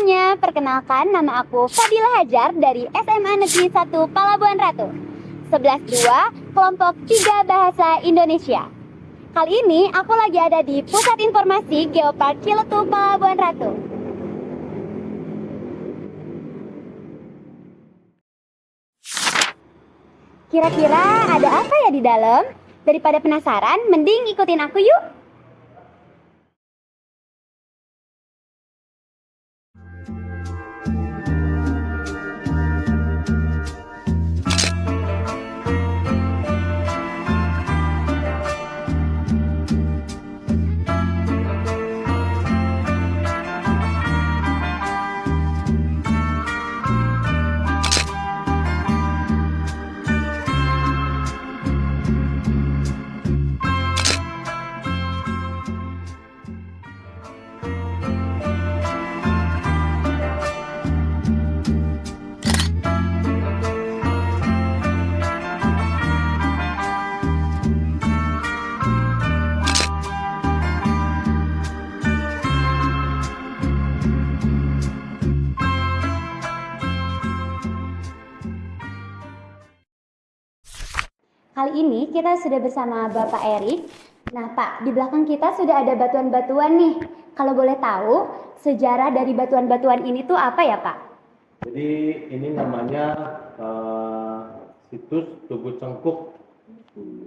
semuanya, perkenalkan nama aku Fadila Hajar dari SMA Negeri 1 Palabuhan Ratu 11-2 kelompok 3 Bahasa Indonesia. Kali ini aku lagi ada di Pusat Informasi Geopark Ciletuh Palabuhan Ratu. Kira-kira ada apa ya di dalam? Daripada penasaran, mending ikutin aku yuk. Kali ini kita sudah bersama Bapak Erik. Nah Pak, di belakang kita sudah ada batuan-batuan nih. Kalau boleh tahu, sejarah dari batuan-batuan ini tuh apa ya Pak? Jadi ini namanya situs Tugu Cengkuk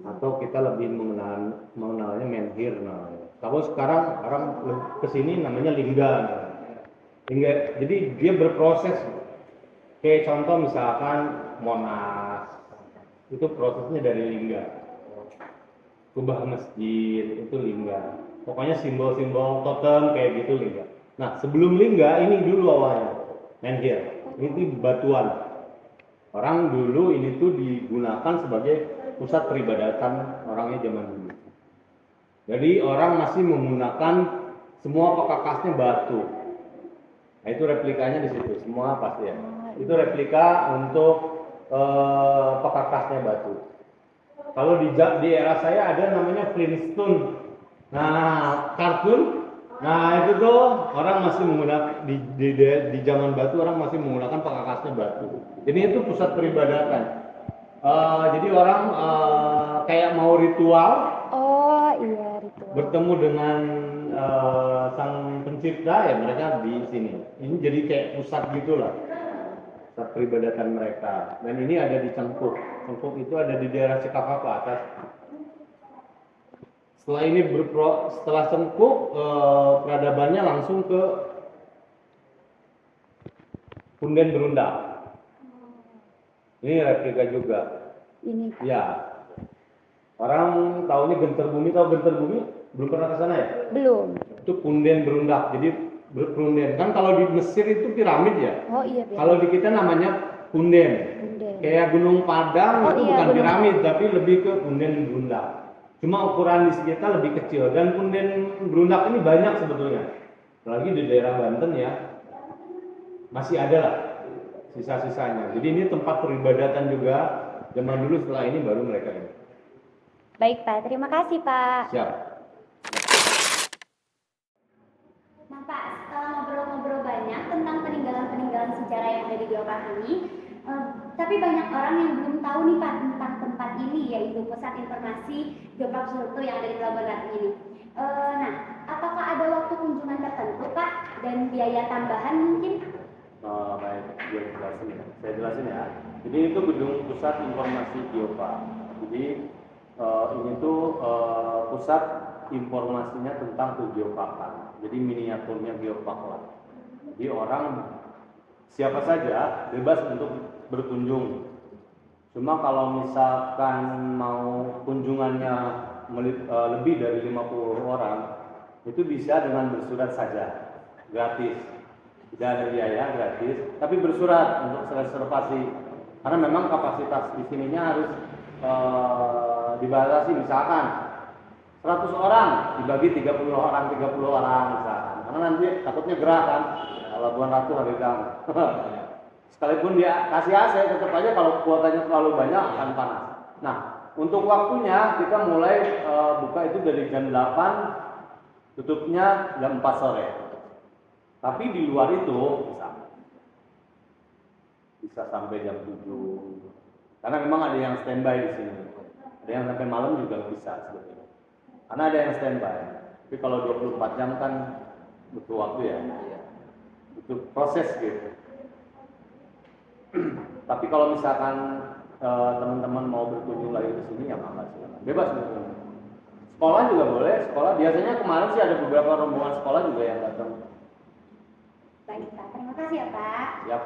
atau kita lebih mengenalnya menhir. Nah, kalau sekarang orang kesini namanya lingga. Jadi dia berproses. Kayak contoh misalkan Monas, itu prosesnya dari lingga. Kubah masjid itu lingga. Pokoknya simbol-simbol totem kayak gitu lingga. Nah sebelum lingga ini dulu awalnya menhir. Ini batuan. Orang dulu ini tuh digunakan sebagai pusat peribadatan orangnya zaman dulu. Jadi orang masih menggunakan semua pekakasnya batu. Nah itu replikanya di situ semua pasti ya. Itu replika untuk pekakasnya batu. Kalau di era saya ada namanya Flintstone. Nah kartun. Nah itu tuh orang masih menggunakan di zaman batu orang masih menggunakan pekakasnya batu. Jadi itu pusat peribadatan. Jadi orang kayak mau ritual. Oh iya, ritual. Bertemu dengan sang pencipta ya mereka di sini. Ini jadi kayak pusat gitulah. Pusat peribadatan mereka. Dan ini ada di Cengkuk. Cengkuk itu ada di daerah Cikapapa atas. Setelah Cengkuk peradabannya langsung ke Punden Berundak. Ini replika juga. Ini. Ya. Orang tahunya Genter Bumi, tahu Genter Bumi? Belum pernah ke sana ya? Belum. Itu Punden Berundak. Jadi berpunden. Kan kalau di Mesir itu piramid ya? Oh iya. Kalau di kita namanya punden. Kayak Gunung Padang itu bukan piramid, tapi lebih ke Punden Berundak. Cuma ukuran di kita lebih kecil dan punden berundak ini banyak sebetulnya. Apalagi di daerah Banten ya, masih ada lah sisa-sisanya. Jadi ini tempat peribadatan juga zaman dulu, setelah ini baru mereka ini. Baik Pak, terima kasih Pak. Siap. Nah Pak, setelah ngobrol-ngobrol banyak tentang peninggalan-peninggalan sejarah yang ada di Geopark ini, tapi banyak orang yang belum tahu nih Pak tentang tempat ini, yaitu Pusat Informasi Geopark Ciletuh yang ada di Pelabuhan Ratu ini. Nah, apakah ada waktu kunjungan tertentu Pak dan biaya tambahan mungkin? Baik, saya jelasin ya. Jadi itu gedung Pusat Informasi Geopark. Jadi ini tuh pusat informasinya tentang geoparkan. Jadi miniaturnya geopark lah. Jadi orang siapa saja bebas untuk berkunjung. Cuma kalau misalkan mau kunjungannya lebih dari 50 orang, itu bisa dengan bersurat saja, gratis. Tidak ada biaya, gratis, tapi bersurat untuk reservasi. Karena memang kapasitas di sininya harus dibatasi, misalkan 100 orang dibagi 30 orang misalkan. Karena nanti takutnya gerah kan. Pelabuhan Ratu Haridang. Sekalipun dia kasih AC, tetap aja kalau kuotanya terlalu banyak akan panas. Nah, untuk waktunya kita mulai buka itu dari jam 8, tutupnya jam 4 sore. Tapi di luar itu bisa sampai jam 7. Karena memang ada yang standby di sini. Ada yang sampai malam juga bisa sebetulnya. Karena ada yang standby. Tapi kalau 24 jam kan butuh waktu ya. Butuh proses gitu. Tapi kalau misalkan teman-teman mau berkunjung lagi ke sini ya mangga silakan. Bebas berkunjung. Sekolah juga boleh. Sekolah biasanya kemarin sih ada beberapa rombongan sekolah juga yang datang. Baik Pak, terima kasih ya Pak. Siap.